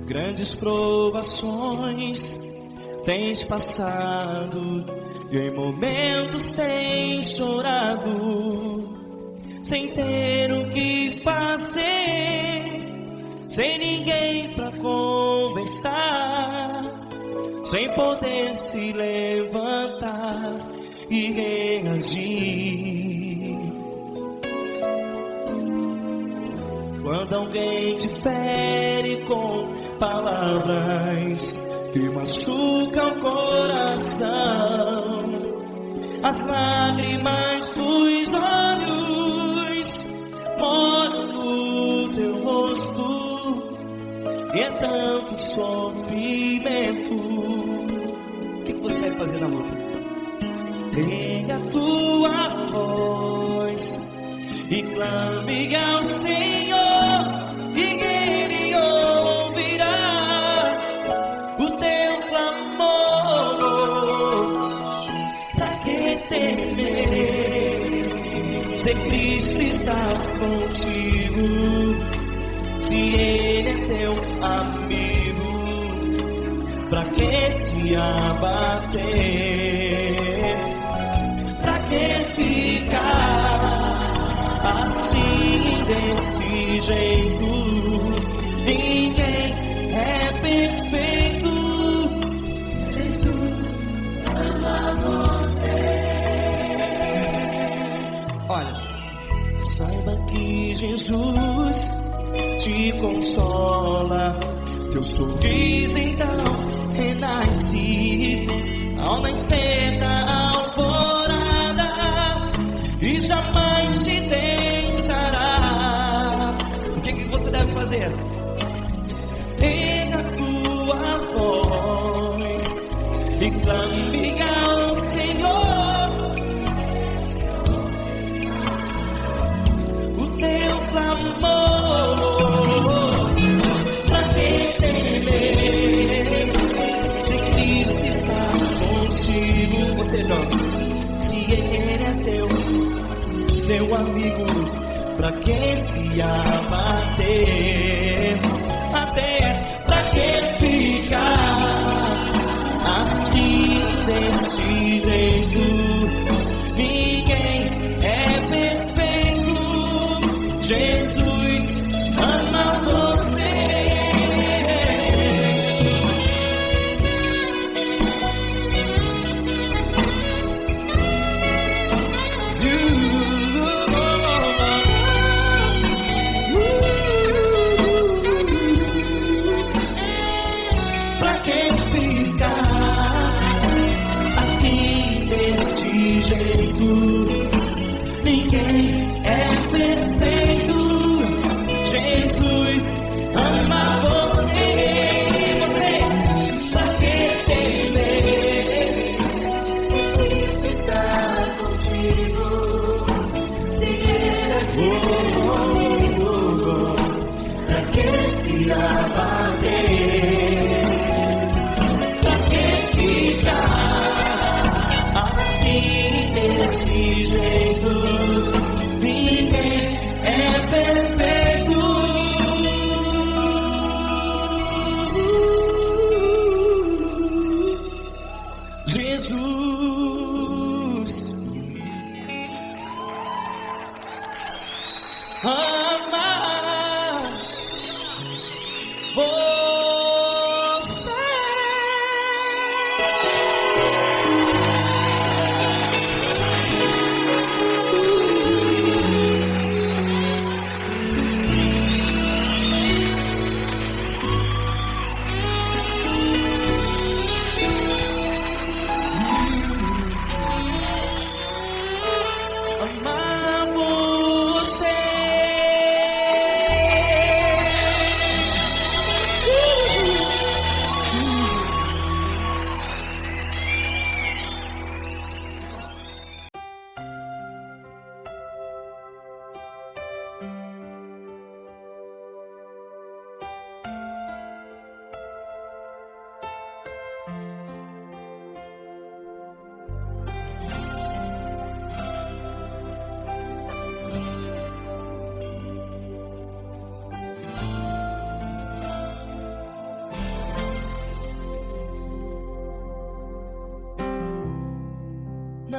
Grandes provações tens passado, e em momentos tens chorado, sem ter o que fazer, sem ninguém pra conversar, sem poder se levantar e reagir. Quando alguém te fere com palavras que machucam o coração, as lágrimas dos olhos moram no teu rosto, e é tanto sofrimento. O que você deve fazer na luta? Pega a tua voz e clame ao Senhor, e Ele ouvirá o teu clamor. Pra que temer, se Cristo está contigo, se Ele é teu amigo? Pra que se abater? Pra que ficar assim desse jeito? Ninguém é perfeito. Jesus ama você. Olha, saiba que Jesus te consola. Teu sorriso então renasce ao nascer da alvorada, e jamais te deixará. O que você deve fazer? Pega a tua voz e clame ao Senhor, o teu clamor. Pra que temer, se Cristo está contigo? Você joga. Se Ele é teu amigo, pra que se abater? Até pra que ficar assim desse jeito? Ninguém é perfeito. Jesus ama você. Ninguém é perfeito. Jesus ama você. Pra que temer? Cristo está contigo. Se Ele é comigo, pra que se abater? Pra que ficar assim desse jeito? Ninguém é perfeito. Jesus ama você. Amar você.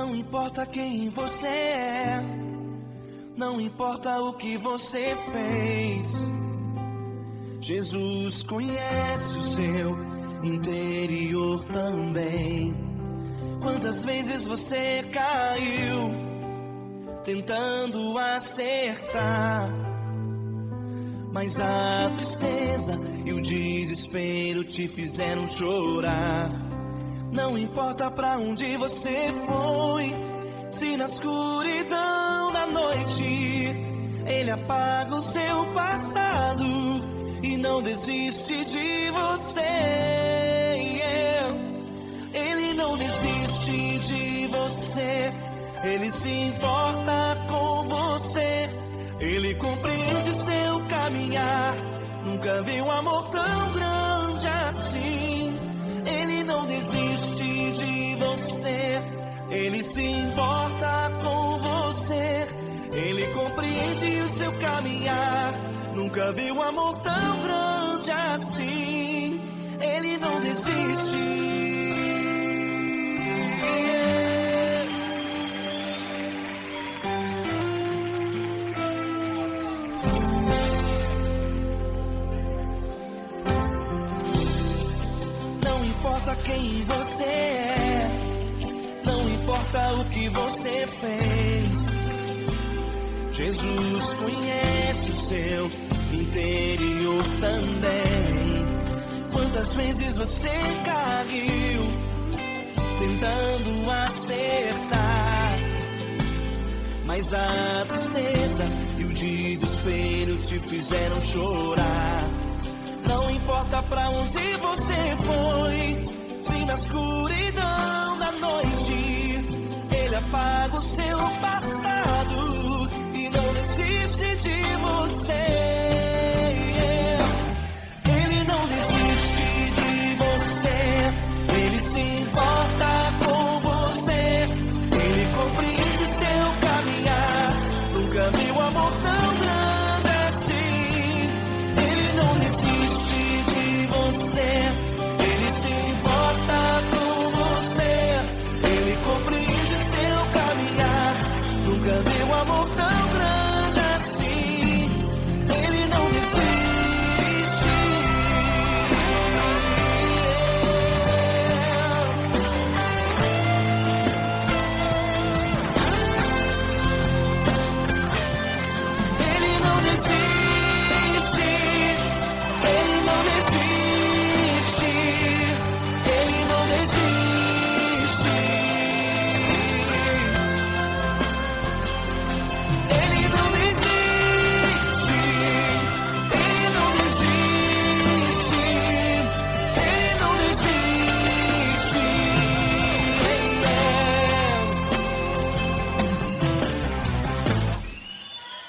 Não importa quem você é, não importa o que você fez, Jesus conhece o seu interior também. Quantas vezes você caiu tentando acertar, mas a tristeza e o desespero te fizeram chorar. Não importa pra onde você foi, se na escuridão da noite Ele apaga o seu passado e não desiste de você. Ele não desiste de você, Ele se importa com você, Ele compreende seu caminhar. Nunca vi um amor tão grande assim. Ele não desiste de você, Ele se importa com você, Ele compreende o seu caminhar. Nunca vi um amor tão grande assim. Ele não desiste. Não importa quem você é, não importa o que você fez, Jesus conhece o seu interior também. Quantas vezes você caiu tentando acertar, mas a tristeza e o desespero te fizeram chorar. Não importa pra onde você foi, se na escuridão da noite Ele apaga o seu passado e não desiste de você. Ele não desiste de você, Ele se importa com você, Ele compreende seu caminhar. Nunca vi um amor tão grande assim. Ele não desiste de você, Ele se importa com você, Ele compreende seu caminhar. Nunca vi um amor tão grande assim. Ele não desiste. Ele não desiste. Ele não desiste. Ele não desiste. Ele não desiste. Ele não desiste. Ele não desiste.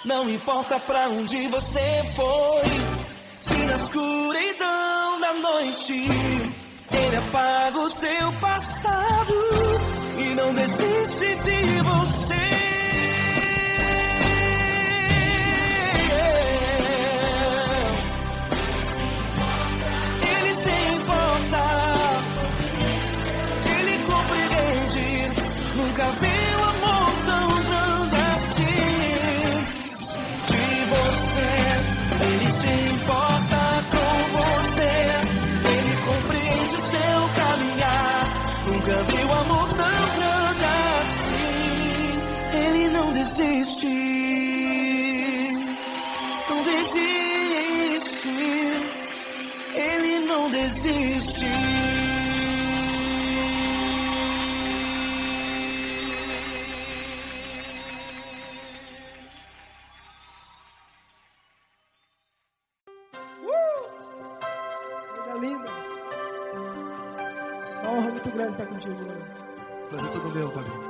Não importa pra onde você foi, se na escuridão da noite Ele apaga o seu passado e não desiste de você. Ele se importa, Ele compreende. Nunca vi um amor tão grande assim. De você, Ele se importa com você, Ele compreende o seu caminhar. Nunca vi um amor tão grande assim. Ele não desiste, não desiste, Ele não desiste. Coisa linda. Uma honra muito grande estar contigo, Lord. Prazer todo meu, Fabinho.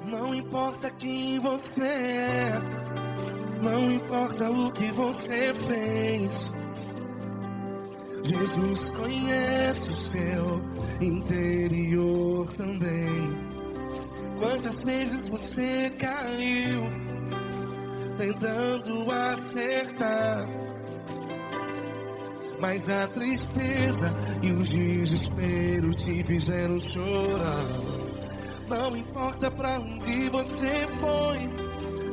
Não importa quem você é, não importa o que você fez, Jesus conhece o seu interior também. Quantas vezes você caiu tentando acertar, mas a tristeza e o desespero te fizeram chorar. Não importa pra onde você foi,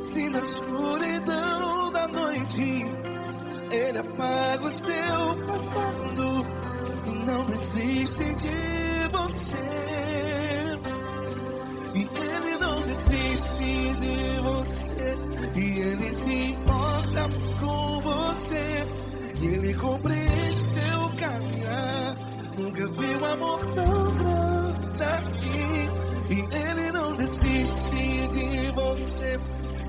se na escuridão da noite Ele apaga o seu passado e não desiste de você. E Ele não desiste de você, e Ele se importa com você. E Ele compreende seu caminhar. Nunca vi um amor tão grande assim. E Ele não desiste de você,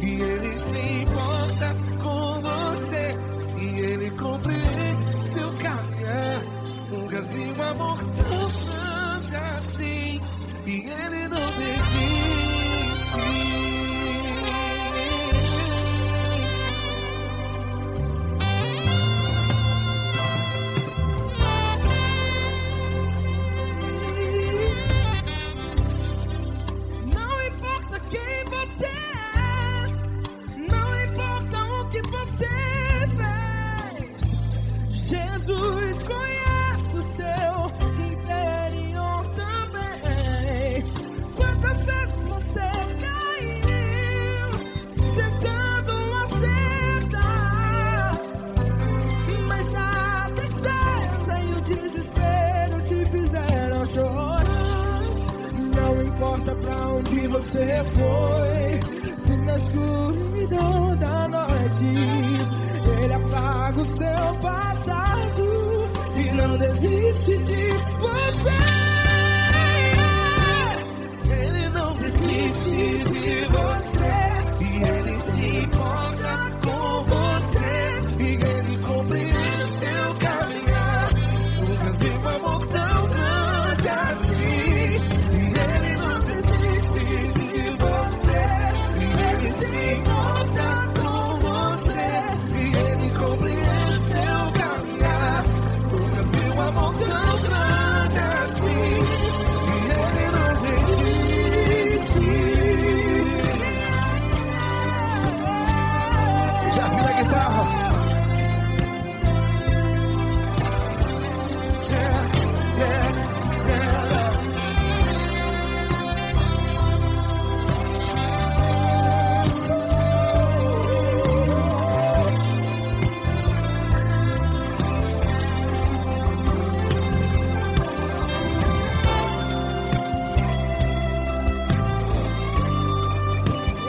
e Ele se importa com você. E Ele compreende seu caminhar. Nunca vi um amor tão grande assim. E Ele não desiste. Não importa quem você é, não importa o que você fez, Jesus conhece o seu interior também. Quantas vezes você caiu tentando acertar, mas a tristeza e o desespero te fizeram chorar. Não importa pra onde você foi, se na escuridão da noite Ele apaga o seu passado e não desiste de você. Ele não desiste de você, e Ele se importa com você. E Ele compreende seu caminhar. Nunca vi um amor tão grande assim. E Ele não desiste de você, e Ele se importa com você. E Ele compreende seu caminhar. Nunca vi um amor tão grande assim. E Ele não desiste. Já vi a guitarra.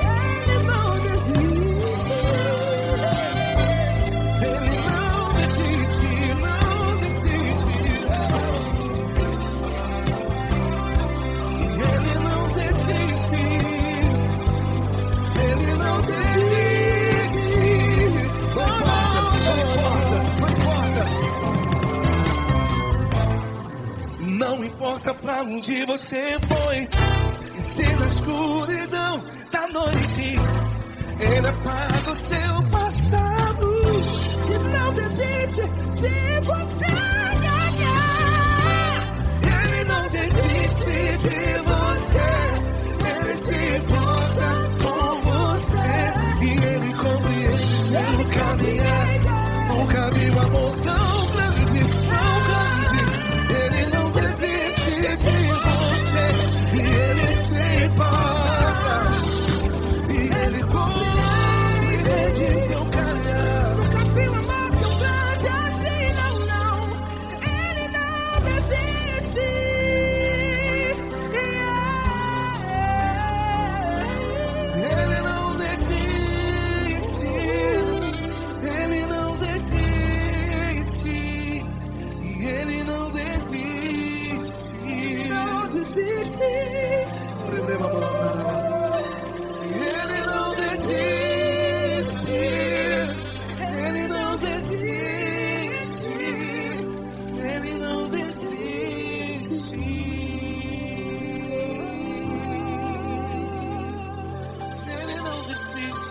Ele não desiste. Ele não desiste, não desiste. Ele não desiste. Ele não desiste. Não importa. Não importa pra onde você foi, e se na escuridão da noite Ele apaga o seu passado E não desiste de você. Ele não desiste de você. Ele se importa com você. E Ele compreende seu caminhar. Nunca vi um amor tão grande, tão grande. Ele não desiste de você. E Ele se importa. E Ele compreende seu caminhar. Nunca vi um amor tão grande assim, não, não. Ele não desiste. Ele não desiste. Ele não desiste. E Ele não desiste. Não desiste. Ele não desiste. Ele não desiste. Ele não desiste. Ele não desiste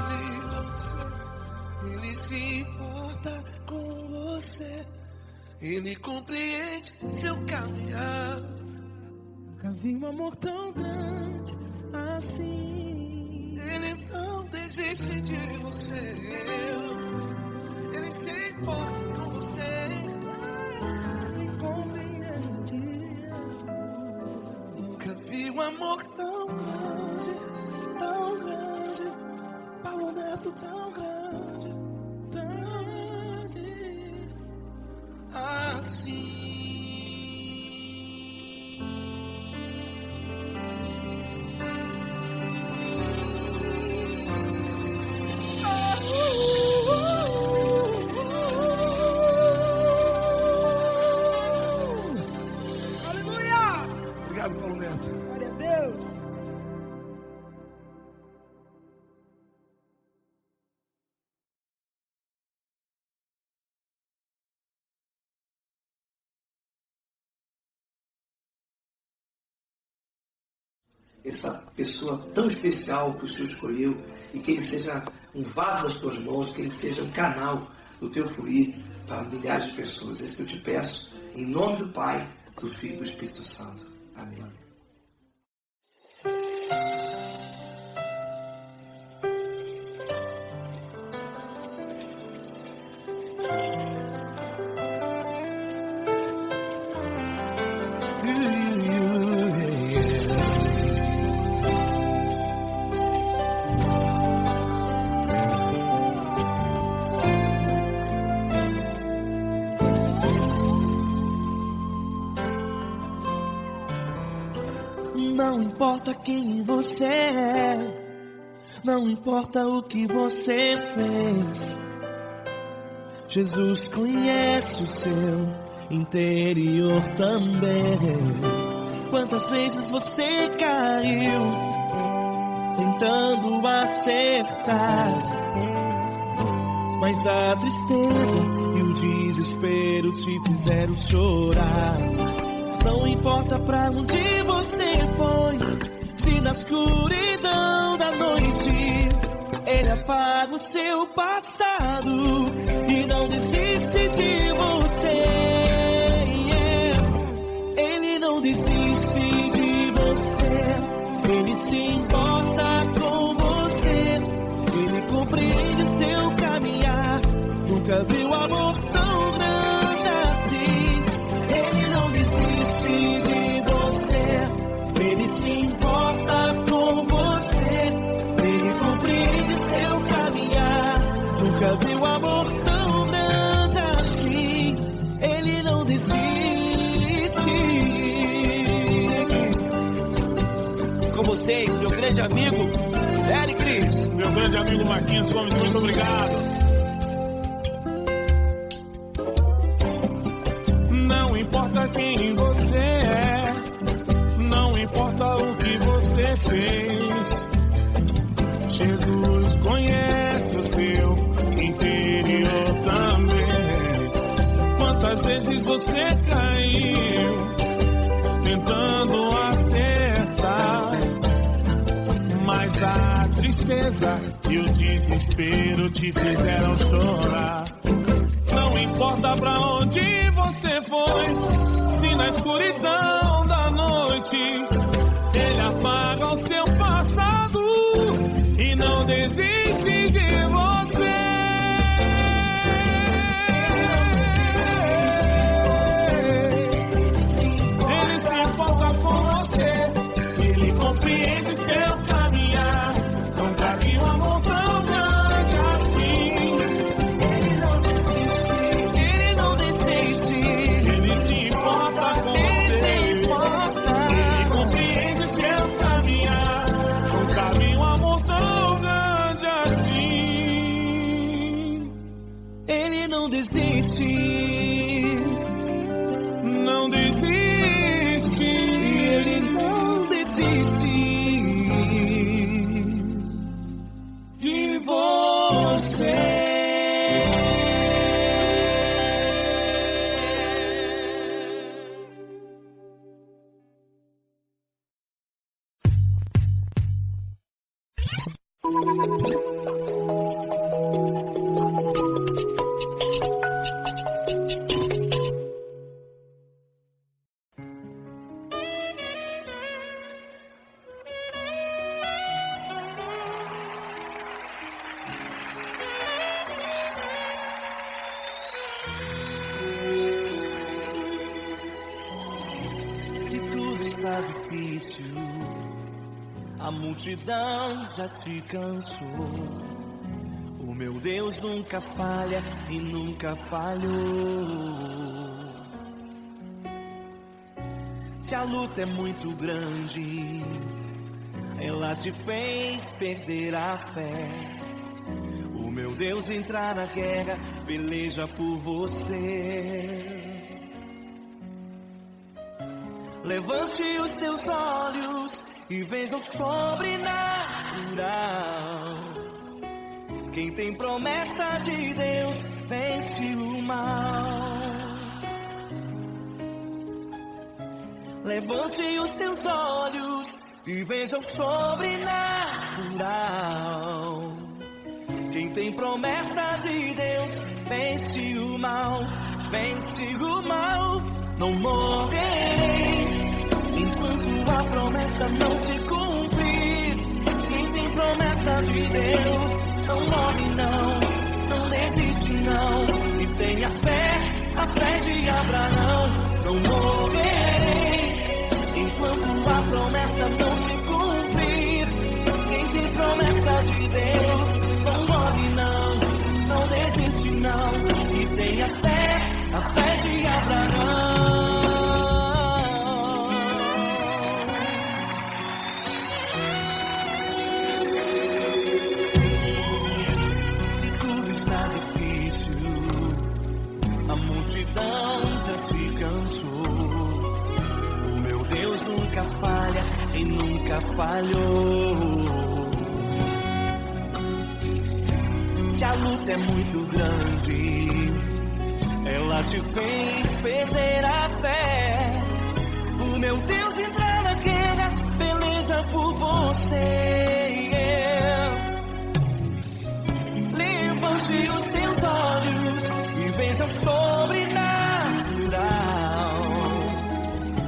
de você. Ele se importa com você. Ele compreende seu caminhar. Nunca vi um amor tão grande assim. Ele não desiste de você. Ele se importa com você. Ele compreende. Nunca vi um amor tão grande, Tão grande, Paulo Neto tão grande, assim. Aleluia! Obrigado, Paulo Neto. Glória a Deus. Essa pessoa tão especial que o Senhor escolheu, e que ele seja um vaso das tuas mãos, que ele seja um canal do teu fluir para milhares de pessoas. É isso que eu te peço, em nome do Pai, do Filho e do Espírito Santo. Amém. Não importa quem você é, não importa o que você fez, Jesus conhece o seu interior também. Quantas vezes você caiu tentando acertar, mas a tristeza e o desespero te fizeram chorar. Não importa pra onde você foi, se na escuridão da noite Ele apaga o seu passado e não desiste de você. Ele não desiste de você, Ele se importa com você, Ele compreende o seu caminhar. Nunca viu amor tão grande assim. Ele não desiste de você, Ele se importa com você, Ele compreende seu caminhar. Nunca viu amor tão grande assim. Ele não desiste. Com vocês, meu grande amigo Eli Cris. Meu grande amigo Marquinhos Gomes, muito obrigado. Não importa quem você é, não importa o que você fez, Jesus conhece o seu interior também. Quantas vezes você caiu tentando acertar, mas a tristeza e o desespero te fizeram chorar. Não importa pra onde você foi, se na escuridão da noite Ele apaga o seu passado e não desiste de você. Ele se importa com você, Ele compreende seu caminhar. Nunca vi um amor tão grande assim. Ele não desiste, Ele se importa com você, Ele compreende seu caminhar. Nunca vi um amor tão grande assim. Ele não desiste, Não desiste, Ele não desiste de você. difícil, a multidão já te cansou. O meu Deus nunca falha e nunca falhou. Se a luta é muito grande, ela te fez perder a fé. O meu Deus entrar na guerra, peleja por você. Levante os teus olhos e veja o sobrenatural. Quem tem promessa de Deus vence o mal. Levante os teus olhos e veja o sobrenatural. Quem tem promessa de Deus vence o mal, vence o mal. Não morrerei enquanto a promessa não se cumprir. Quem tem promessa de Deus não morre não, não desiste não. E tenha fé, a fé de Abraão. Não morrerei enquanto a promessa não se cumprir. Quem tem promessa de Deus não morre não, não desiste não. E tenha fé, a fé de Abraão. Se tudo está difícil, a multidão já te cansou. O meu Deus nunca falha e nunca falhou. Se a luta é muito grande, ela te fez perder a fé. O meu Deus entrar na guerra, peleja por você. Levante os teus olhos e veja o sobrenatural.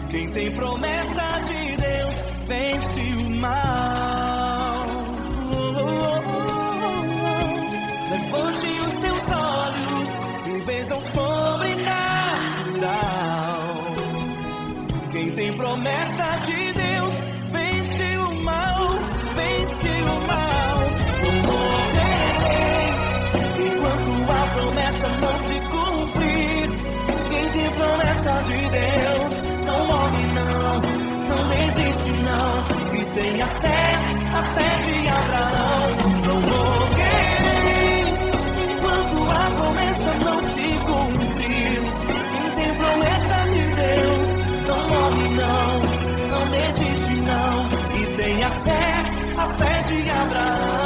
Quem tem promessa de Deus vence o mal. Levante os teus olhos e veja o sobrenatural. Quem tem promessa de Deus vence o mal, vence o mal. Não morrerei enquanto a promessa não se cumprir. Quem tem promessa de Deus não morre não, não desiste não. E tenha fé, a fé de Abraão. Não morrerei enquanto a promessa não se cumprir. Quem tem promessa de Deus não morre não, não desiste não. E tenha fé, a fé de Abraão.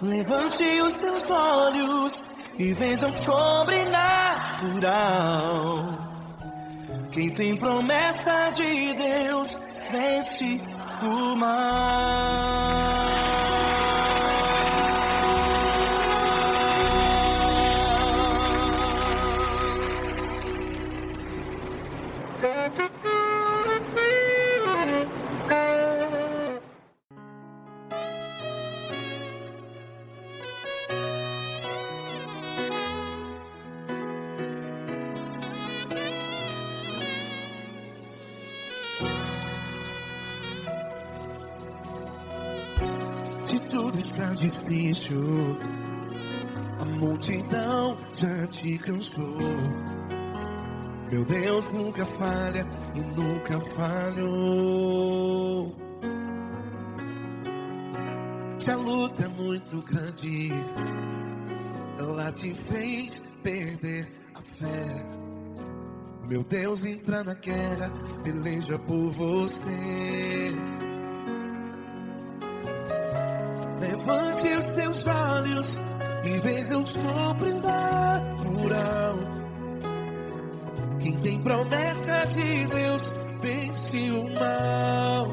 Levante os teus olhos e veja o sobrenatural. Quem tem promessa de Deus vence o mal. Se tudo está difícil, a multidão já te cansou. Meu Deus nunca falha e nunca falhou. Se a luta é muito grande, ela te fez perder a fé. Meu Deus entra na guerra, peleja por você. Levante os teus olhos e veja o sobrenatural. Quem tem promessa de Deus vence o mal.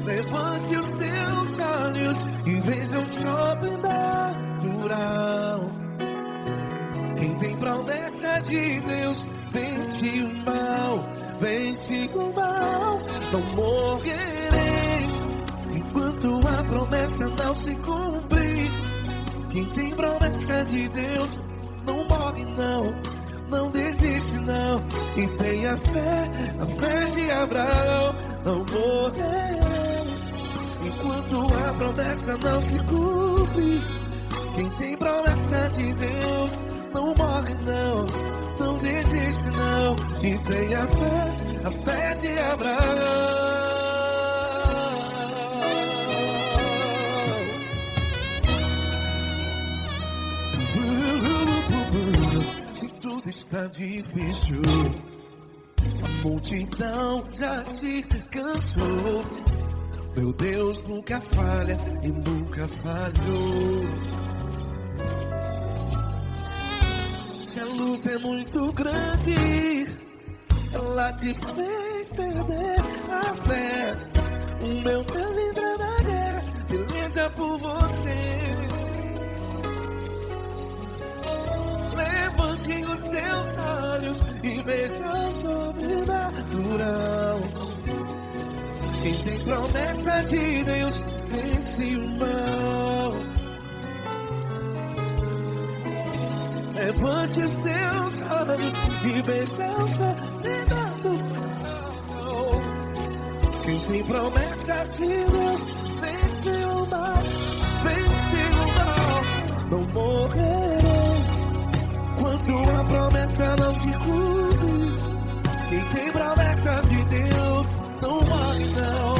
Levante os teus olhos e veja o sobrenatural. Quem tem promessa de Deus vence o mal, vence o mal. Não morrerei enquanto a promessa não se cumprir. Quem tem promessa de Deus não morre não, E tenha fé, a fé de Abraão, não morrerei enquanto a promessa não se cumpre. Quem tem promessa de Deus não morre não, não desiste não. E tenha fé, a fé de Abraão. Se tudo está difícil, a multidão já te cansou. Meu Deus nunca falha e nunca falhou. Se a luta é muito grande, ela te fez perder a fé. O meu Deus entra na guerra, peleja por você. Levante os teus olhos e veja o sobrenatural. Quem tem promessa de Deus vence o mal. Levante os teus olhos e veja o sobrenatural. Quem tem promessa de Deus vence o mal. Vence o mal. Não morrerei enquanto a promessa não se cumpre. Quem tem promessa de Deus não morre não.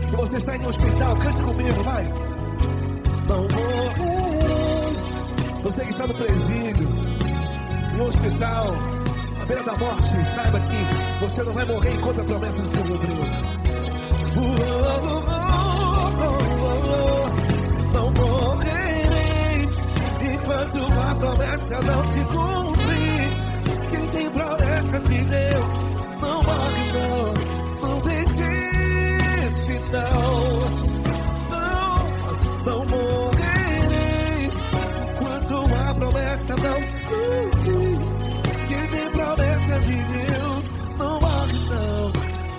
Se você está em um hospital, cante comigo, vai. Não morrerei. Você que está no presídio, em um hospital, à beira da morte, saiba que você não vai morrer enquanto a promessa se cumprir. Não morrerei enquanto a promessa não se cumprir. Quem tem promessa de Deus não morre não, não desiste não morrerei enquanto a promessa não se cumprir. Quem tem promessa de Deus não morre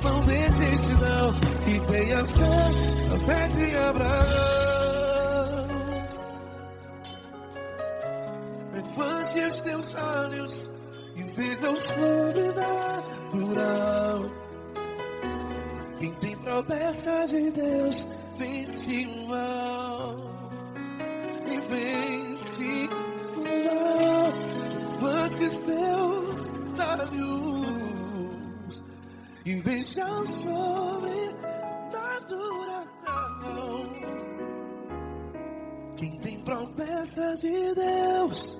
não desiste não. E tenha fé, a fé de Abraão. Levante os teus olhos e veja o sobrenatural. Quem tem promessa de Deus vence o mal. E vence o mal. Levante os teus olhos e veja o sobrenatural. Quem tem promessa de Deus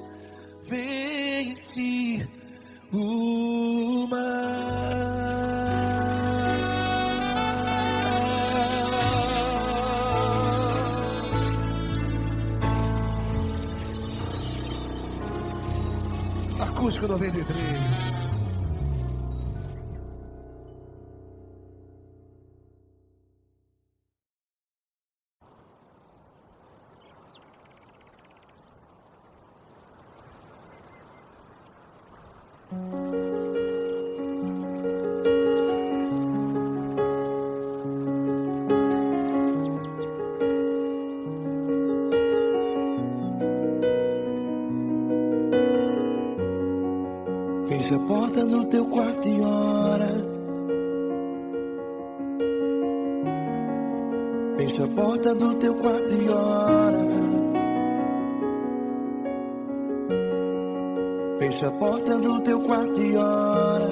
vence o mar. Acústico 93. Fecha a porta do teu quarto e ora. Fecha a porta do teu quarto e ora. Fecha a porta do teu quarto e ora.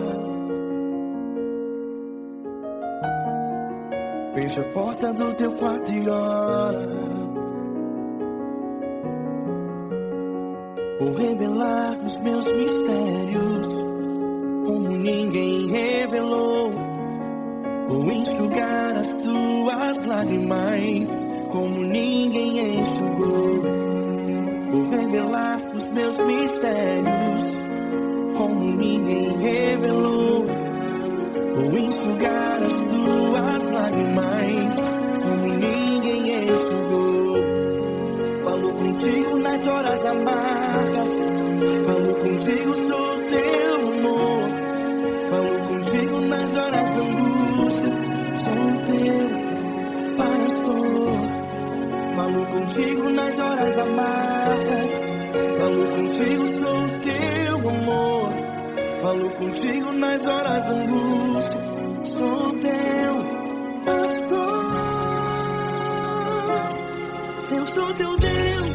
Fecha a porta do teu quarto e ora. Vou revelar os meus mistérios como ninguém revelou. Vou enxugar as tuas lágrimas como ninguém enxugou. Vou revelar os meus mistérios como ninguém revelou. Vou enxugar as tuas lágrimas como ninguém enxugou. Falo contigo nas horas amargas, falo contigo, sou teu amor. Falo contigo nas horas de angústias, sou teu pastor. Falo contigo nas horas amargas, falo contigo, sou teu amor. Falo contigo nas horas da angústia. Sou teu pastor. Eu sou teu Deus,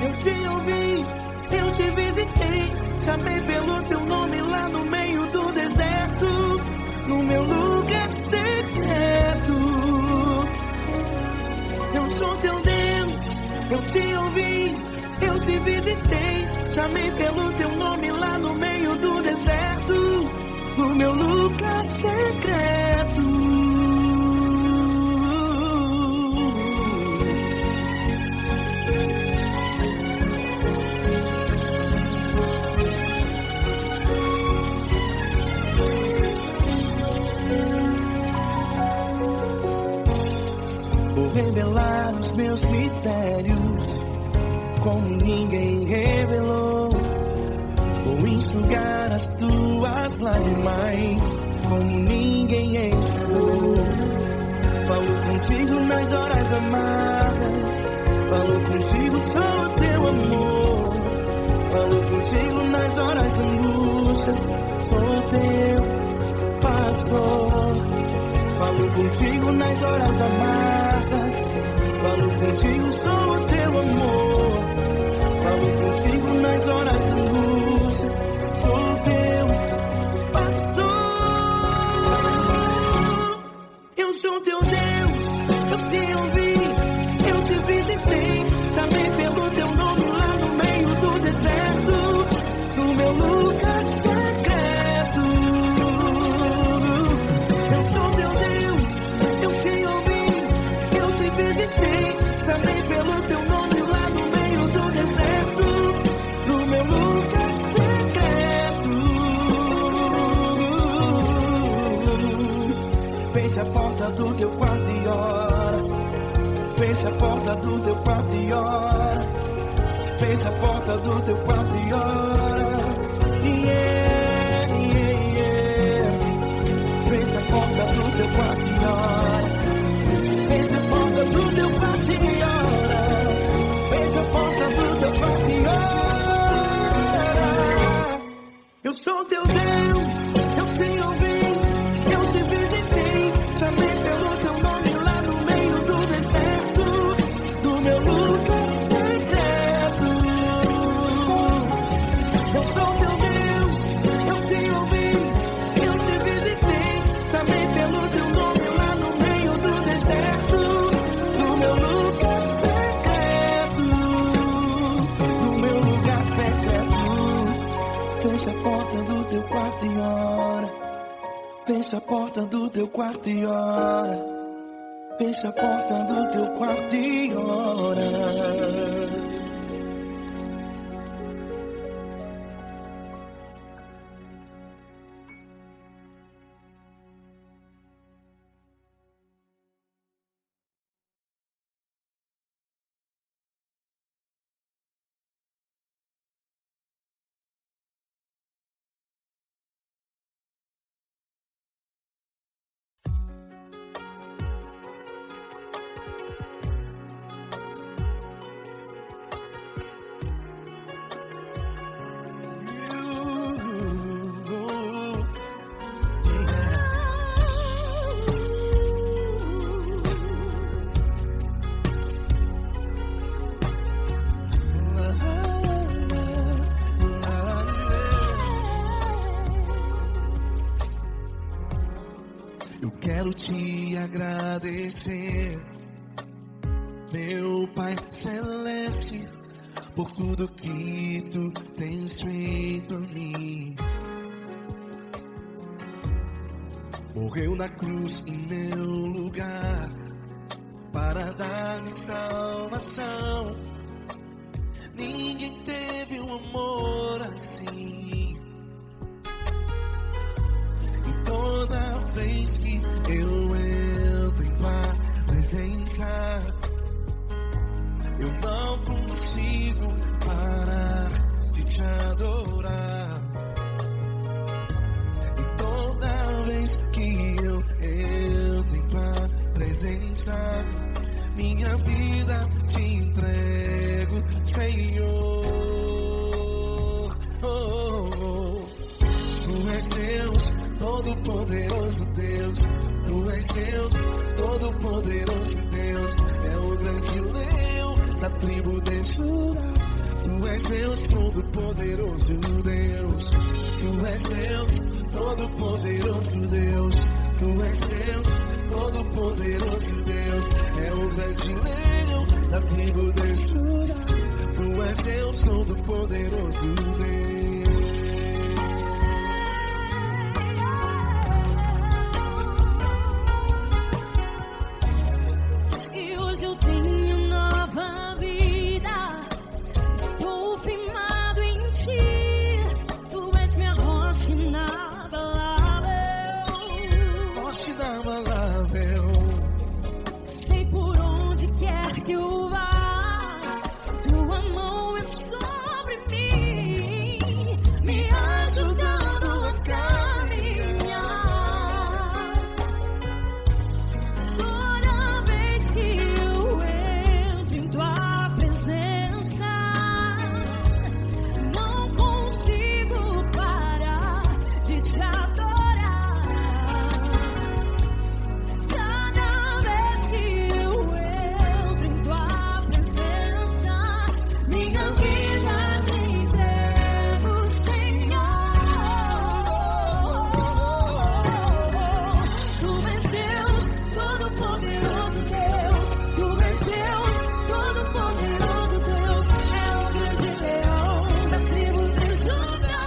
eu te ouvi, eu te visitei. Chamei pelo teu nome lá no meio do deserto, no meu lugar secreto. Eu sou teu Deus, eu te ouvi, eu te visitei. Chamei pelo teu nome lá no meio do deserto, no meu lugar secreto. Vou revelar os meus mistérios como ninguém revelou. Vou enxugar as tuas lágrimas como ninguém enxugou. Falo contigo nas horas amargas, falo contigo só o teu amor. Falo contigo nas horas de angústias, sou teu pastor. Falo contigo nas horas amargas, falo contigo só o teu amor. Falo contigo nas horas de angústias, sou teu pastor. Eu sou teu Deus, eu te ouvi, eu te visitei. Chamei pelo teu nome lá no meio do deserto, no meu lugar secreto. Eu sou teu Deus, eu te ouvi, eu te visitei. Chamei pelo teu nome lá no meio do deserto, no meu lugar secreto. Feche a porta do teu quarto e ora. Feche a porta do teu quarto e ora. Feche a porta do teu quarto e ora. Yeah, yeah, yeah. Feche a porta do teu quarto e ora. Feche a porta do teu quarto e ora. Feche a porta do teu quarto e ora. Eu sou teu Deus, eu te ouvi, eu te visitei. Chamei pelo teu nome lá no meio do deserto, do meu lugar secreto. Eu sou teu Deus, eu te ouvi, eu te visitei. Chamei pelo teu nome lá no meio do deserto, do meu lugar secreto, do meu lugar secreto. Fecha a porta do teu quarto e ora. Fecha a porta do teu quarto e ora. Fecha a porta do teu quarto e ora. Eu quero te agradecer, meu Pai Celeste, por tudo que tu tens feito a mim. Morreu na cruz em meu lugar para dar-me salvação. Ninguém teve um amor assim. E toda vez que eu entro em tua presença, eu não consigo parar de te adorar. E toda vez que eu entro em tua presença, minha vida te entrego, Senhor. Tu és Deus, todo-poderoso Deus. Tu és Deus, todo-poderoso Deus. É o grande leão da tribo de Judá. Tu és Deus, todo-poderoso Deus. Tu és Deus, todo-poderoso Deus. Tu és Deus, todo-poderoso Deus. É o grande leão da tribo de Judá. Tu és Deus, todo-poderoso Deus. E hoje eu tenho nova vida. Estou firmado em ti. Tu és minha rocha inabalável. Rocha inabalável. Sei por onde quer que eu vá, tua mão é sobre mim, me ajudando a caminhar. Toda vez que eu entro em tua presença, não consigo parar de te adorar. Cada vez que eu entro em tua presença, minha vida te entrego, Senhor. Tu és Deus, todo-poderoso Deus. Tu és Deus, todo-poderoso Deus. É o grande leão da tribo de Judá.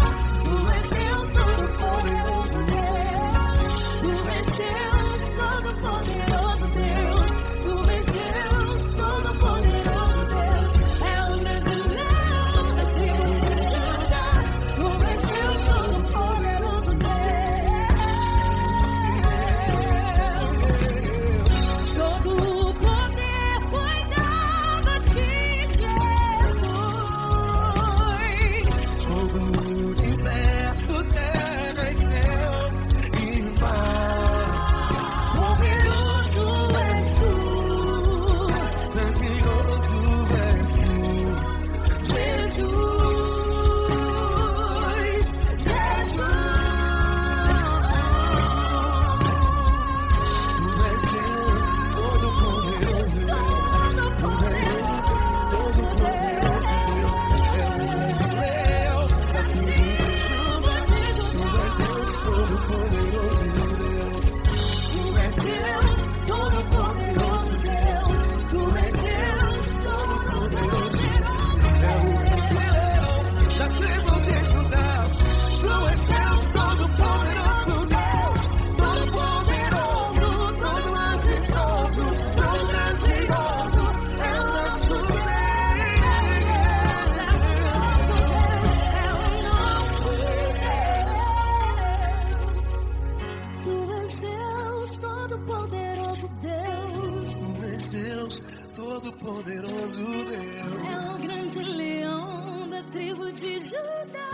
Tu és Deus, todo-poderoso Deus. Tu és Deus, todo-poderoso Deus. Tu és Deus, todo-poderoso Deus. É o grande leão da tribo de Judá. Tu és Deus, todo-poderoso Deus. Todo o poder foi dado a ti, Jesus. Todo o universo, terra e céu e mar. Poderoso és tu, Grandioso és tu, Jesus, Jesus. Tu és Deus, todo-poderoso Deus. Todo-poderoso Deus. É o grande leão da tribo de Judá. Tu és Deus, todo-poderoso Deus. Tu és Deus, todo-poderoso Deus. Tu és Deus, todo-poderoso Deus. É o grande leão da tribo de Judá. Tu és Deus, todo-poderoso Deus. Todo-poderoso, todo majestoso, todo grandioso. É o nosso Tu és Deus, todo-poderoso Deus. Tu és Deus, todo-poderoso Deus. É o grande leão da tribo de Judá.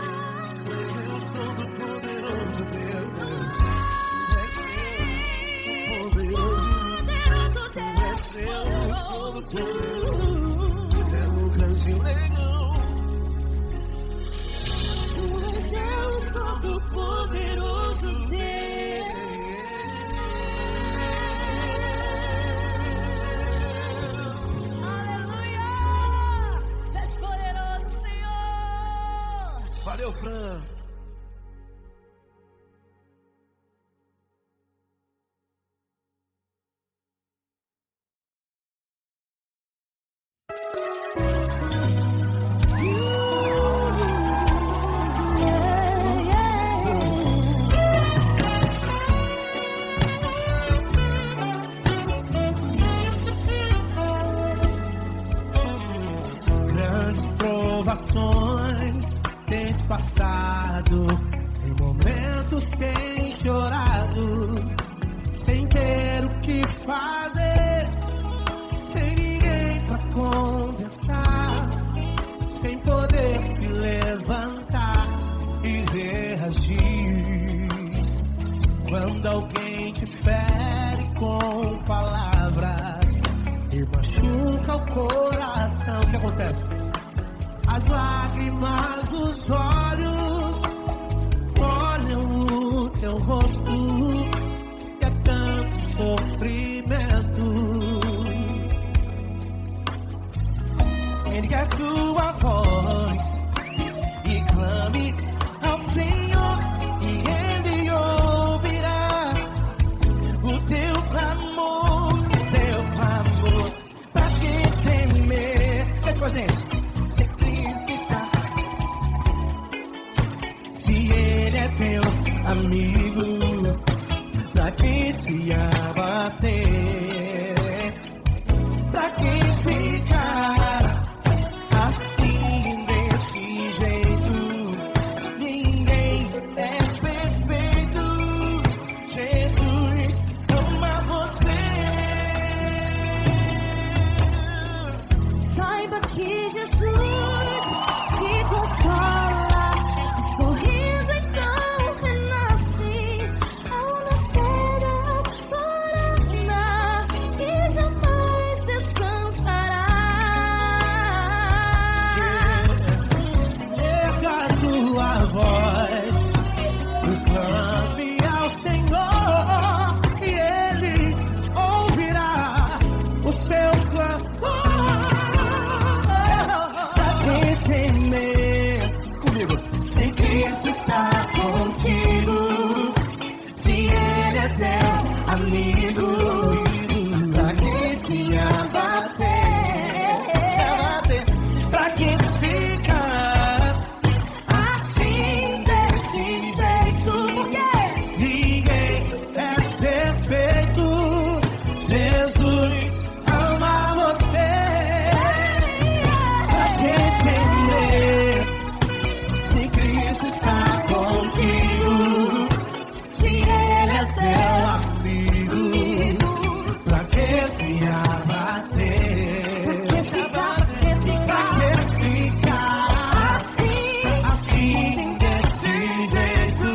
Tu és Deus, todo-poderoso Deus. Tu és Deus, Poderoso Deus, Deus. todo-poderoso. É o grande leão. Tu és Deus, todo-poderoso Deus. Aleluia! Tu és poderoso, Senhor. Valeu, Fran. Grandes provações tens passado, em momentos tens chorado, sem ter o que fazer, sem ninguém pra conversar, sem poder se levantar e reagir. Quando alguém te fere com palavras e machuca o coração, o que acontece? As lágrimas dos olhos molham Se ele é teu amigo, pra que se abater? Pra que ficar assim desse jeito? Ninguém é perfeito. Jesus ama você. Saiba que Jesus te consola, o sorriso então renasce ao nascer da floresta e jamais descansará. Erga a tua voz, clame ao Senhor e Ele ouvirá o seu clamor. Pra que temer? Comigo. Se Cristo está contigo, se Ele é teu amigo, pra que se abater? Pra que ficar assim desse jeito? Ninguém é perfeito. Jesus ama você. Pra que temer? Se Cristo está contigo, se Ele é teu amigo, pra que se abater? Pra que ficar assim desse jeito?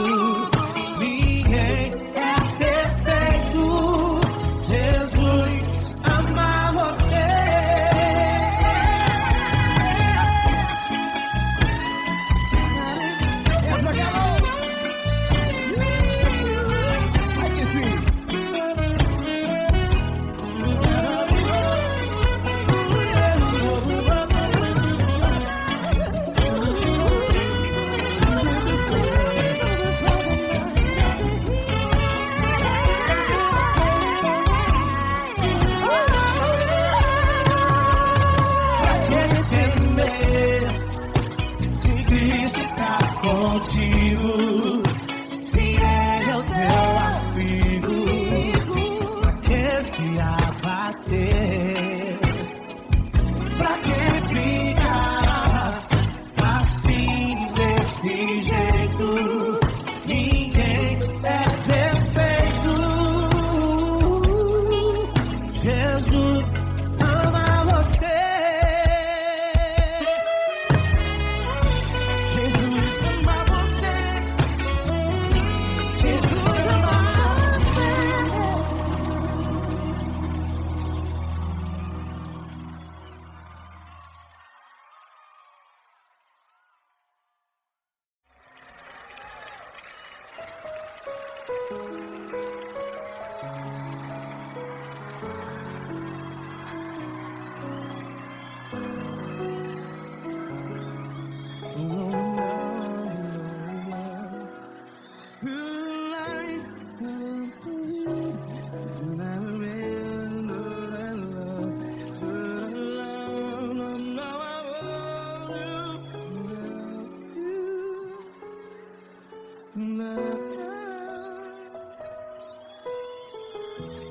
Ninguém é perfeito. Jesus ama você. Se Cristo está contigo, se Ele é o teu amigo, pra que se abater? Pra que ficar assim desse jeito? Ninguém é perfeito. Jesus ama você. Jesus ama você. Jesus ama você.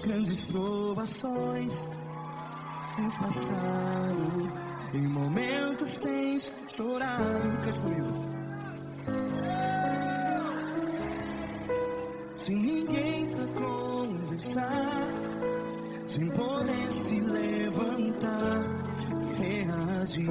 Grandes provações tens passado, em momentos tens chorado. Cante comigo. Sem ninguém pra conversar, sem poder se levantar e reagir.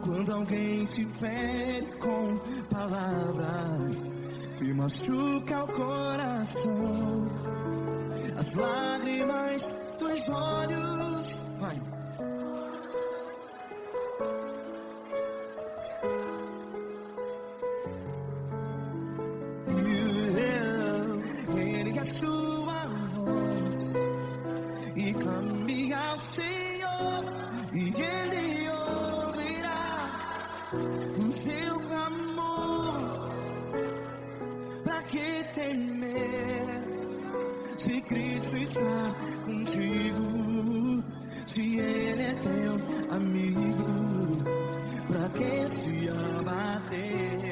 Quando alguém te fere com palavras que machuca o coração, as lágrimas dos olhos, vai. Ergue a sua voz e clame ao Senhor, e Ele ouvirá o seu clamor. Pra que temer? Se Cristo está contigo, se Ele é teu amigo, pra quem se abater.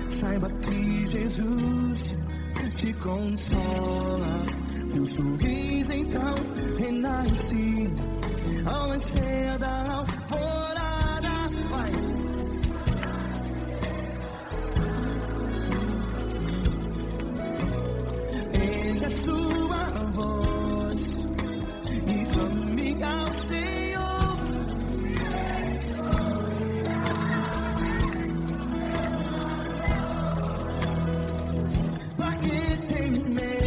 Saiba que Jesus te consola, teu sorriso então renasce ao nascer da alvorada. Vai. Ele é sua voz e clame ao Senhor. Pra que temer?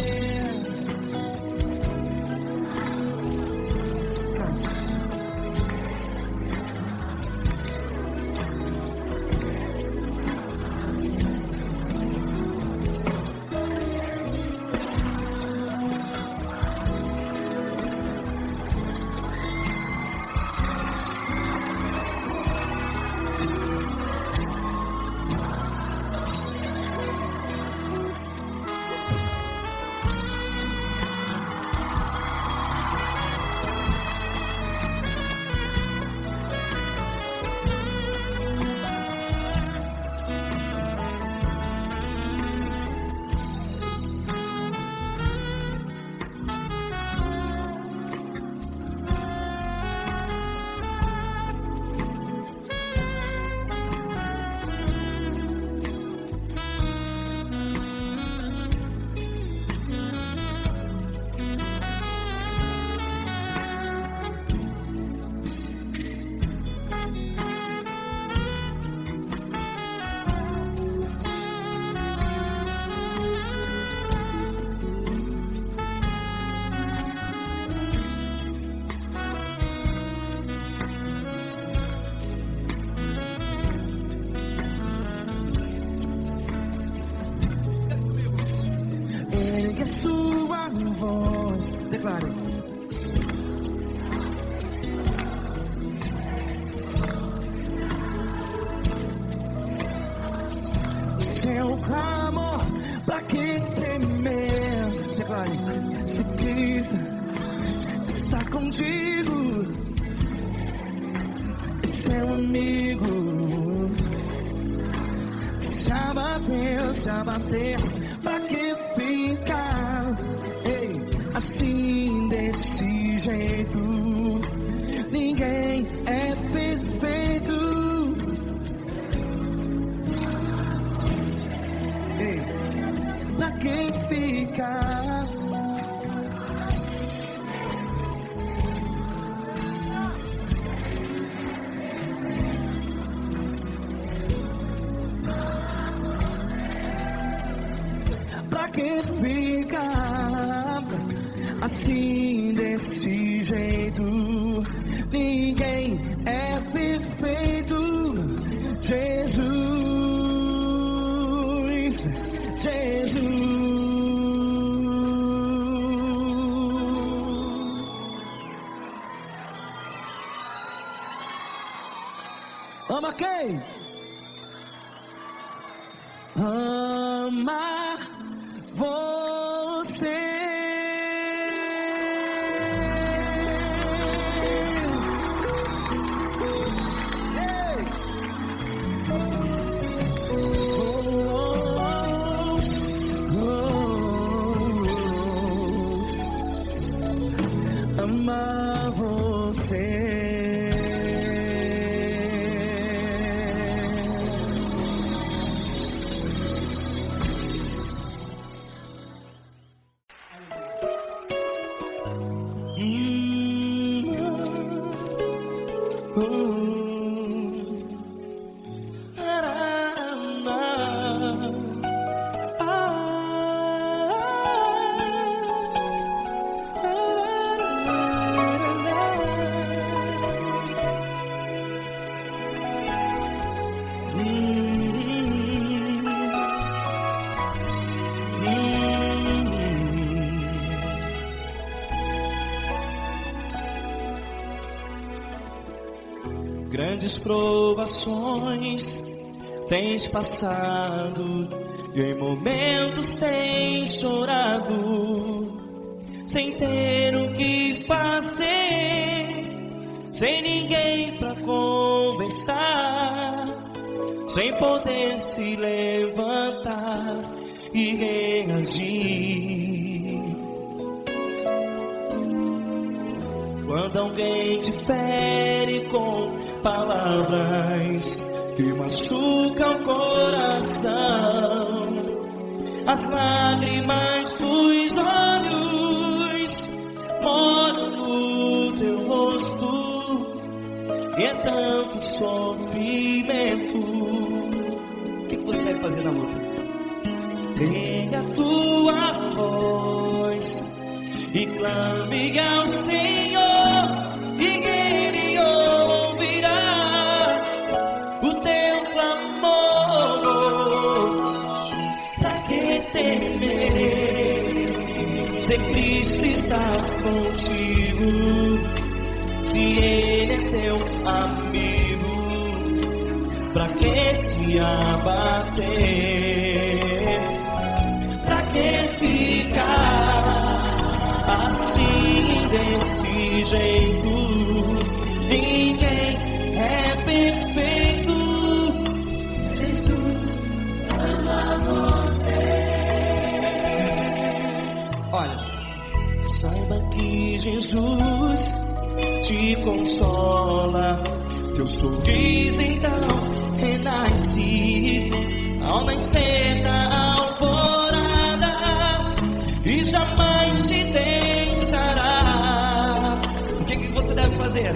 Ergue sua voz, declare. Seu clamor, pra que temer? Declare. Se Cristo está contigo, é seu amigo. Se abater, pra que ficar assim desse jeito? Ninguém é perfeito. Pra que ficar? Pra que ficar assim desse jeito? Ninguém é perfeito. Jesus, Jesus. Ama quem? Ama você. Ama você. Grandes provações tens passado e em momentos tens chorado, sem ter o que fazer, sem ninguém pra conversar, sem poder se levantar e reagir. Quando alguém te fere com palavras que machucam o coração, as lágrimas dos olhos molham no teu rosto, e é tanto sofrimento. O que você vai fazer na luta? Pega a tua voz e clame ao Senhor, e Ele ouvirá o teu clamor. Pra que temer, se Cristo está contigo, se Ele é teu amigo? Pra que se abater? Pra que ficar assim desse jeito? Ninguém é perfeito. Jesus ama você. Olha, saiba que Jesus te consola, teu sorriso então renasce ao nascer da alvorada, e jamais te deixará. O que você deve fazer?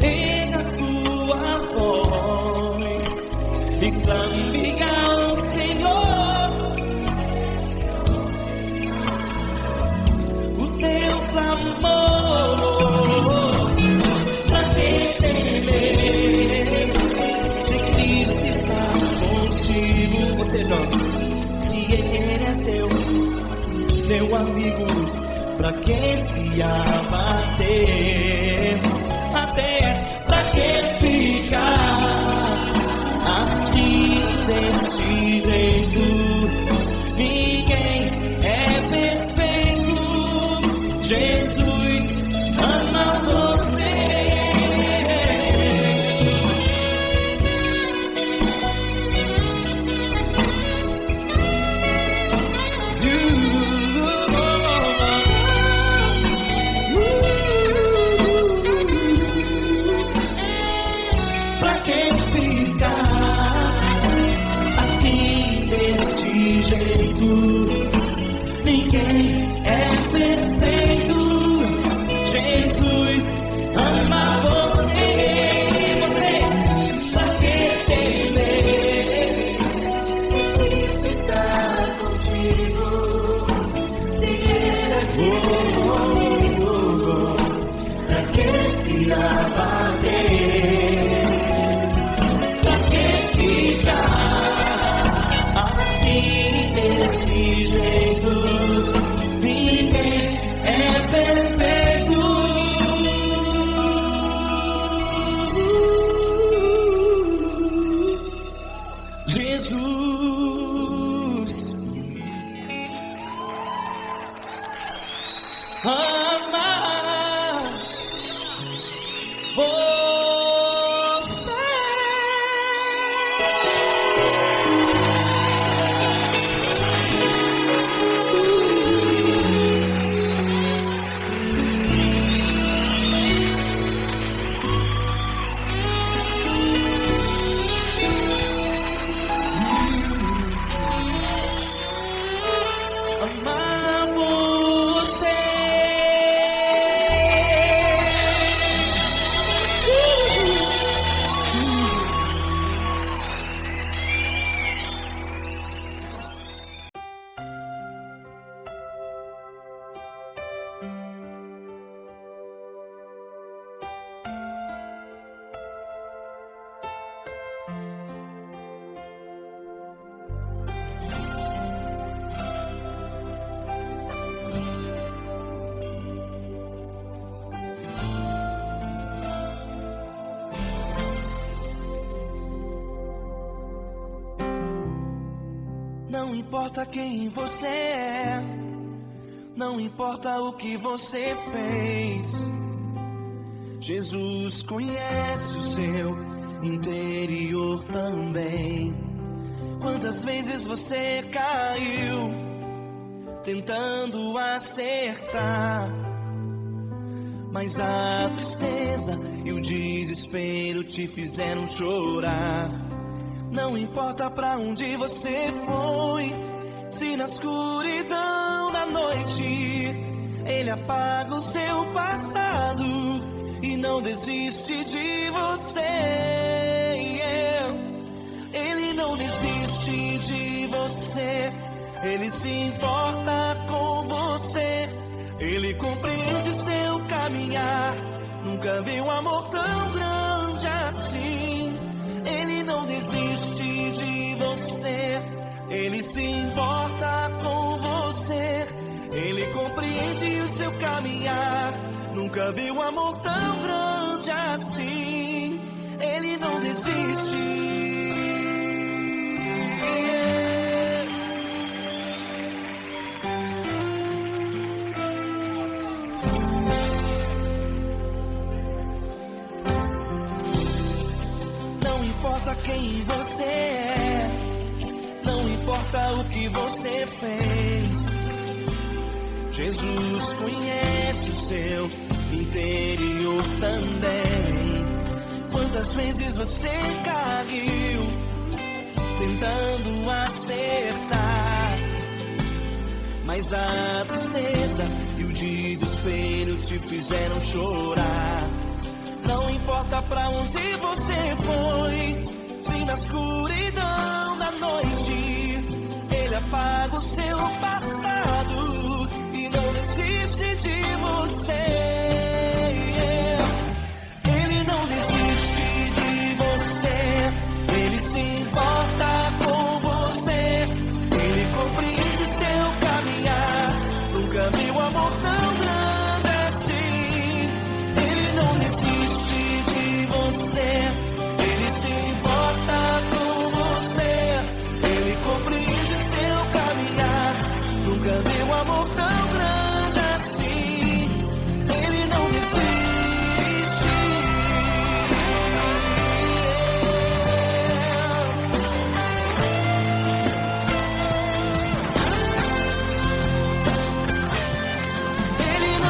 Erga a tua voz e clame ao Senhor, o teu clamor. Pra que temer, se Cristo está contigo? Você joga. Se Ele é teu amigo, pra que se abater? Até pra que ficar assim desse jeito? Ninguém é perfeito. Jesus ama você. Ninguém é perfeito. Jesus ama você. Você, pra que temer? Cristo está contigo. Se Ele é comigo, pra que se abater? Pra que ficar assim desse jeito? Ninguém é perfeito. Jesus ama você. Amar você. Não importa quem você é, não importa o que você fez, Jesus conhece o seu interior também. Quantas vezes você caiu tentando acertar, mas a tristeza e o desespero te fizeram chorar. Não importa pra onde você foi, se na escuridão da noite Ele apaga o seu passado e não desiste de você. Ele não desiste de você, Ele se importa com você, Ele compreende seu caminhar. Nunca vi um amor tão grande assim. Ele não desiste de você, Ele se importa com você, Ele compreende o seu caminhar. Nunca vi um amor tão grande assim. Ele não desiste. Não importa quem você é, não importa o que você fez, Jesus conhece o seu interior também. Quantas vezes você caiu tentando acertar, mas a tristeza e o desespero te fizeram chorar. Não importa pra onde você foi, se na escuridão da noite Ele apaga o seu passado e não desiste de você. Ele não desiste de você, Ele se importa com você, Ele compreende seu caminhar. Nunca vi um amor tão grande assim. Ele não desiste de você, Ele se importa com você, Ele compreende seu caminhar. Nunca vi um amor tão grande assim. Ele não desiste. Ele não desiste. Ele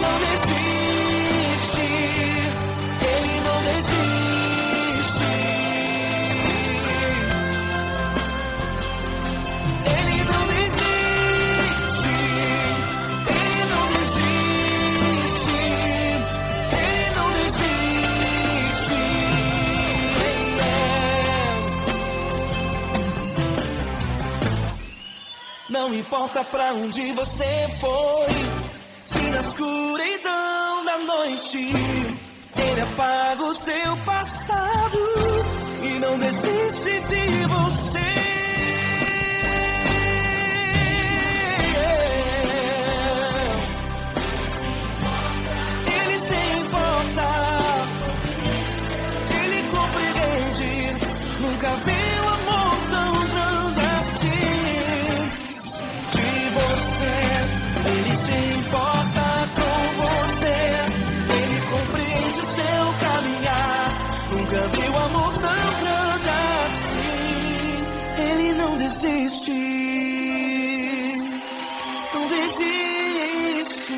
não desiste. Ele não desiste. Ele não desiste. Ele não desiste. Ele não desiste. Não importa pra onde você foi, se na escuridão da noite Ele apaga o seu passado e não desiste de você. Ele se importa, Ele compreende. Nunca vi um amor tão grande assim. De você, Ele se importa com você, Ele compreende o seu caminhar. Nunca vi um amor tão grande assim. Ele não desiste, não desiste,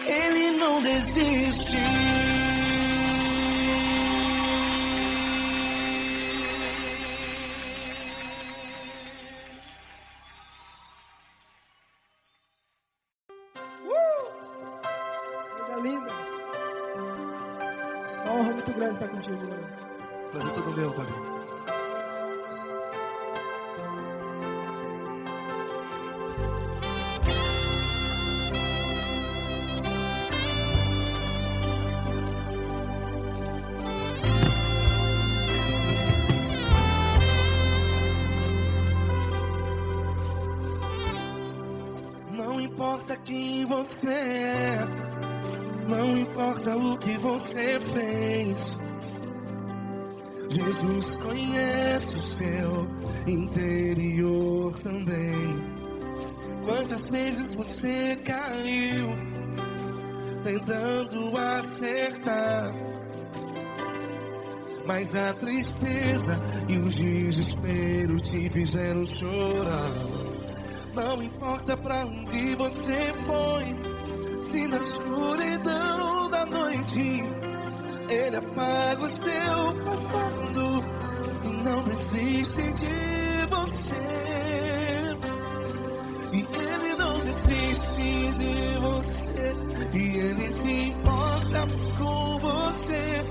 Ele não desiste. Coisa linda. Uma honra muito grande estar contigo, Lord. Prazer todo meu, Fabinho. Não importa quem você é, não importa o que você fez, Jesus conhece o seu interior também. Quantas vezes você caiu tentando acertar, mas a tristeza e o desespero te fizeram chorar. Não importa pra onde você foi, se na escuridão da noite Ele apaga o seu passado e não desiste de você. E Ele não desiste de você, e Ele se importa com você.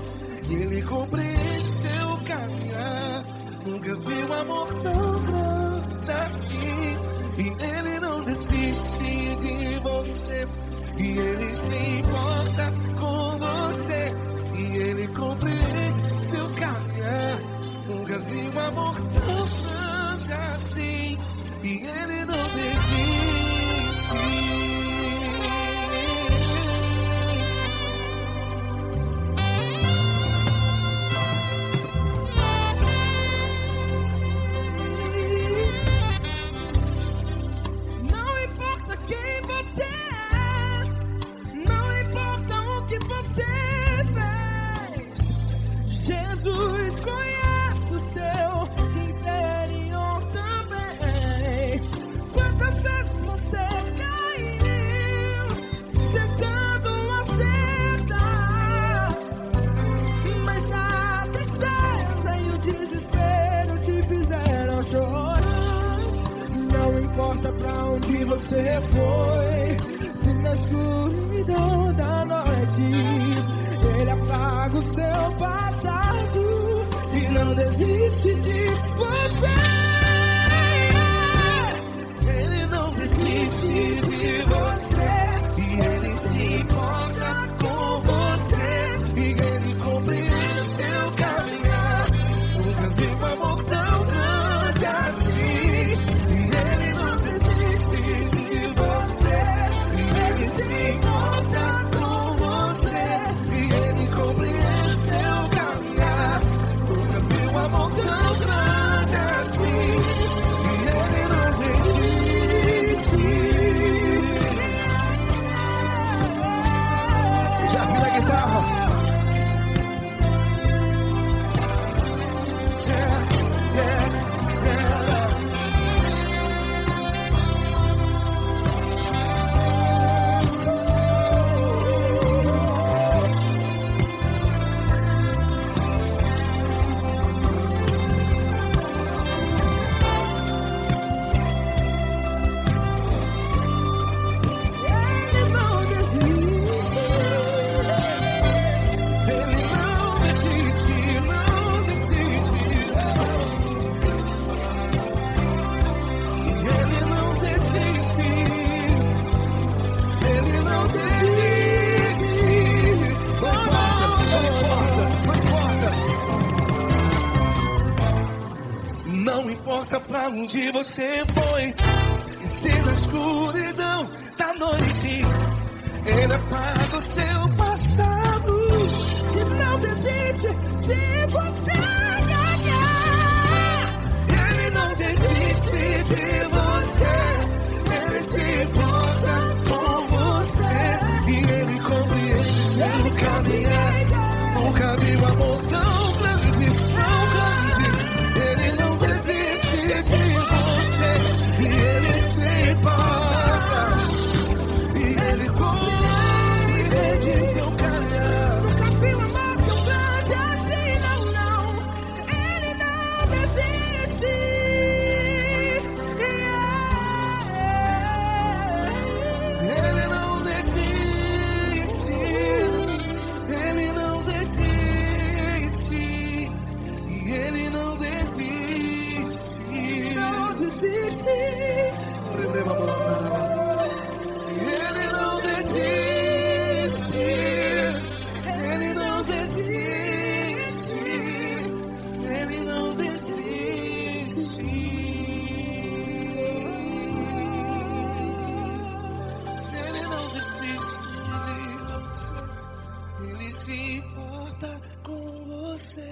E Ele compreende seu caminhar. Nunca vi um amor tão grande assim. E Ele não desiste de você, e Ele se importa com você. E Ele compreende seu caminhar. Nunca vi um amor tão grande assim. E Ele não desiste. Não importa quem você é, não importa o que você fez, Jesus conhece o seu interior também. Quantas vezes você caiu tentando acertar, mas a tristeza e o desespero te fizeram chorar. Não importa pra onde você foi, se na escuridão da noite Ele apaga o seu passado e não desiste de você. Ele não desiste de você, e Ele se importa com você. E Ele compreende seu caminhar. Nunca vi um amor tão grande assim. E Ele não desiste de você, e Ele se importa com você. E Ele compreende seu caminhar. Nunca vi um amor tão grande assim. E Ele não desiste. Já vi a guitarra. Ele não desiste. Ele não desiste, não desiste. Ele não desiste. Ele não desiste. Não importa pra onde você foi, e se na escuridão da noite Ele apaga o seu passado E não desiste de você. Ele não desiste de você. Ele se importa com você. E Ele compreende seu caminhar. Nunca vi um amor tão grande, tão grande. Ele não desiste de você. E Ele se importa. E Ele compreende seu caminhar. Nunca vi um amor tão grande assim, não, não. Ele não desiste. Ele não desiste. Ele não desiste. E Ele não desiste. Não desiste. Ele não desiste. Ele não desiste. Ele não desiste. Ele não desiste de você. Ele se importa com você.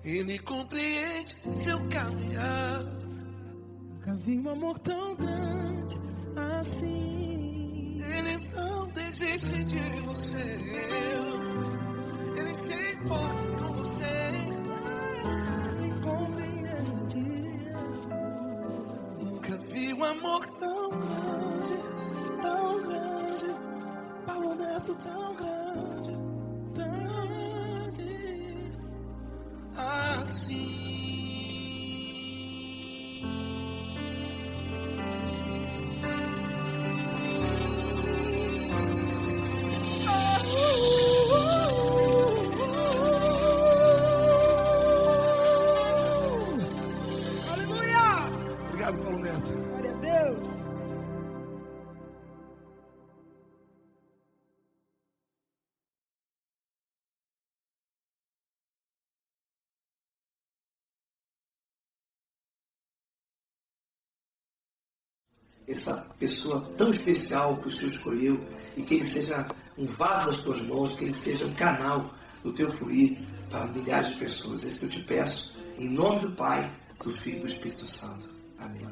Ele Ele compreende seu caminhar. Nunca vi um amor tão grande assim. Ele não desiste de você. Ele se importa com você. Ele compreende. Nunca vi um amor tão grande, Tão grande, Paulo Neto tão grande, tão grande. assim. Aleluia! Obrigado, Paulo Neto. Glória a Deus. Essa pessoa tão especial que o Senhor escolheu, e que ele seja um vaso das tuas mãos, que ele seja um canal do teu fluir para milhares de pessoas. Esse que eu te peço, em nome do Pai, do Filho e do Espírito Santo. Amém.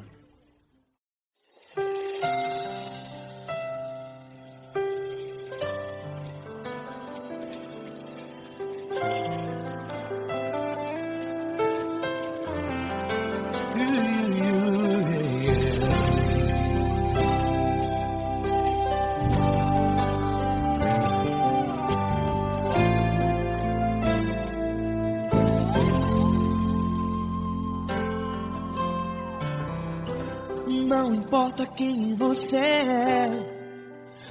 Não importa quem você é,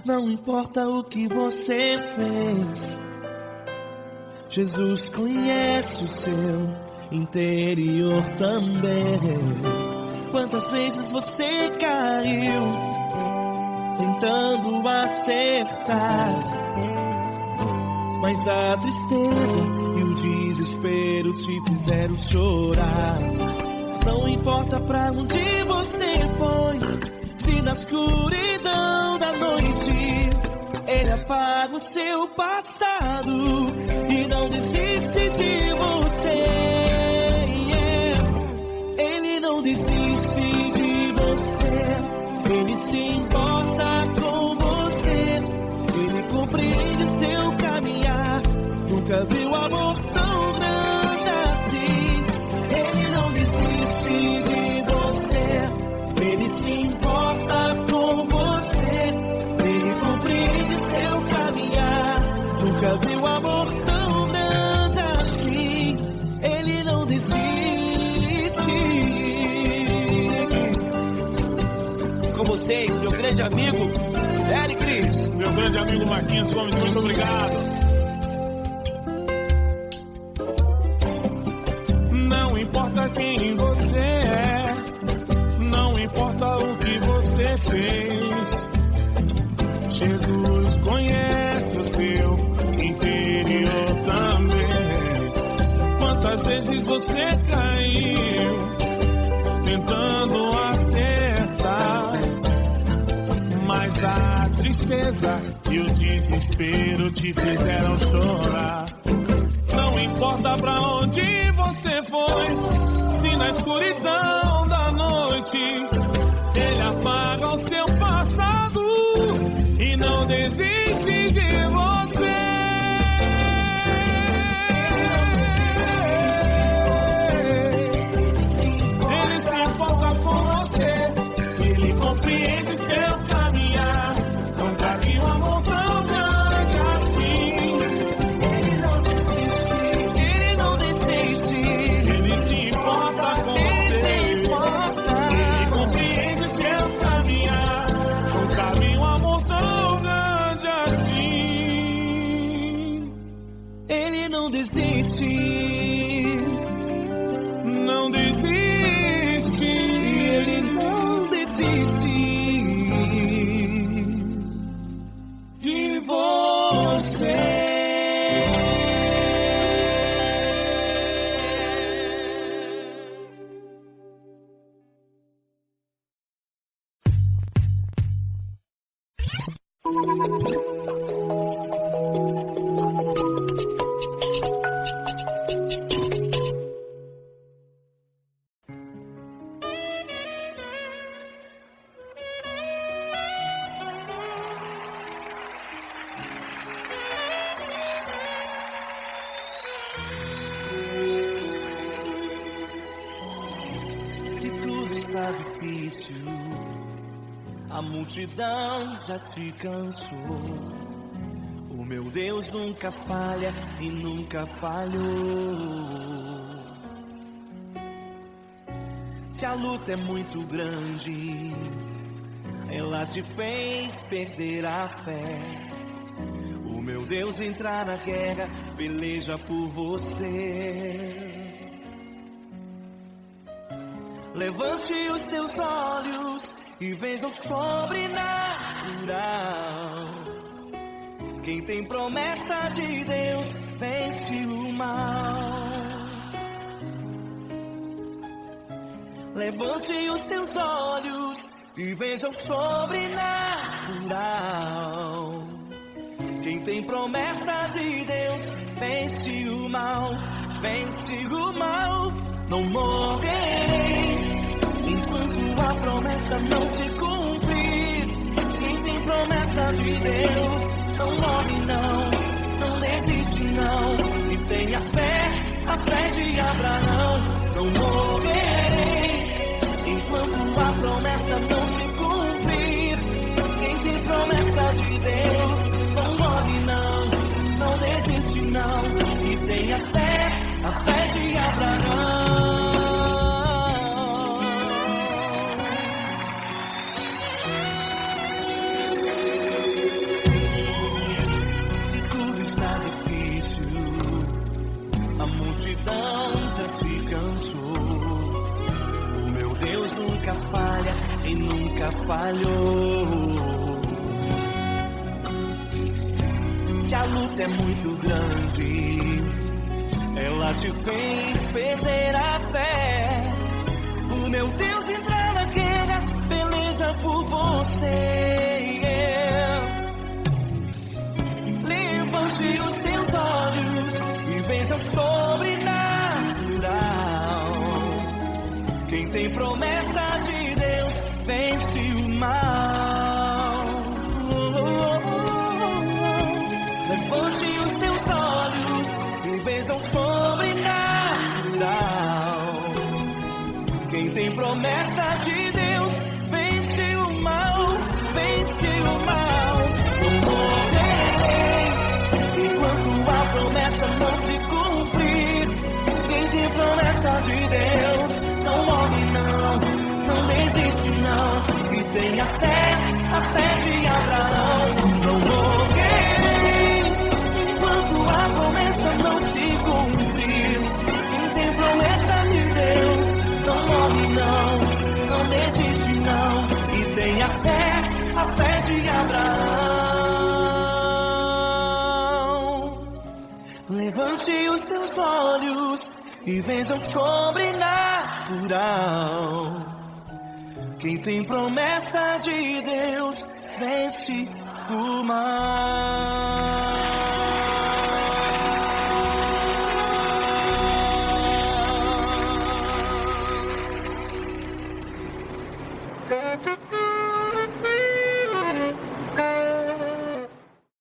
não importa o que você fez, Jesus conhece o seu interior também. Quantas vezes você caiu tentando acertar, mas a tristeza e o desespero te fizeram chorar. Não importa pra onde você foi, se na escuridão da noite Ele apaga o seu passado e não desiste de você. Ele não desiste de você, Ele se importa com você, Ele compreende o seu caminhar. Nunca viu amor tão grande assim. Ele não desiste de você, Ele se importa com você, Ele compreende seu caminhar. Nunca viu amor tão grande assim. Ele não desiste. Com vocês, meu grande amigo L. Cris. Meu grande amigo Marquinhos Gomes, muito obrigado. Não importa quem você é, não importa o que você fez, Jesus conhece o seu interior também. Quantas vezes você caiu tentando acertar, mas a tristeza e o desespero te fizeram chorar. Não importa pra onde você foi, se na escuridão da noite Ele apaga o seu passado e não desiste de você. Ele se importa com você, Ele compreende seu caminhar. Nunca vi um amor tão grande assim. Ele não desiste, Ele se importa com você, Ele compreende seu caminhar. Nunca vi um amor tão grande assim. Ele não desiste, Não desiste, Ele não desiste de você. está difícil, a multidão já te cansou. O meu Deus nunca falha e nunca falhou. Se a luta é muito grande, ela te fez perder a fé. O meu Deus entrar na guerra, peleja por você. Levante os teus olhos e veja o sobrenatural. Quem tem promessa de Deus vence o mal. Levante os teus olhos e veja o sobrenatural. Quem tem promessa de Deus vence o mal, vence o mal. Não morrerei enquanto a promessa não se cumprir. Quem tem promessa de Deus não morre não, não desiste não. E tenha fé, a fé de Abraão. Não morrerei enquanto a promessa não se cumprir. Quem tem promessa de Deus não morre não, não desiste não. E tenha fé, a fé de Abraão. Se tudo está difícil, a multidão já te cansou. O meu Deus nunca falha e nunca falhou. Se a luta é muito grande, ela te fez perder a fé. O meu Deus entrar na guerra, peleja por você. Levante os teus olhos e veja o sobrenatural. Quem tem promessa de Deus vence o mal. Levante os teus olhos e veja o sobrenatural. Quem tem promessa de Deus vence o mal, vence o mal. Não morrerei enquanto a promessa não se cumprir. Quem tem promessa de Deus não morre não, não desiste não. E tenha fé, a fé de Abraão. Não morrerei enquanto a promessa não se cumprir. Quem tem promessa de Deus não morre não, não desiste não. E tenha fé, a fé de Abraão. Levante os teus olhos e veja o sobrenatural. Quem tem promessa de Deus vence o mal.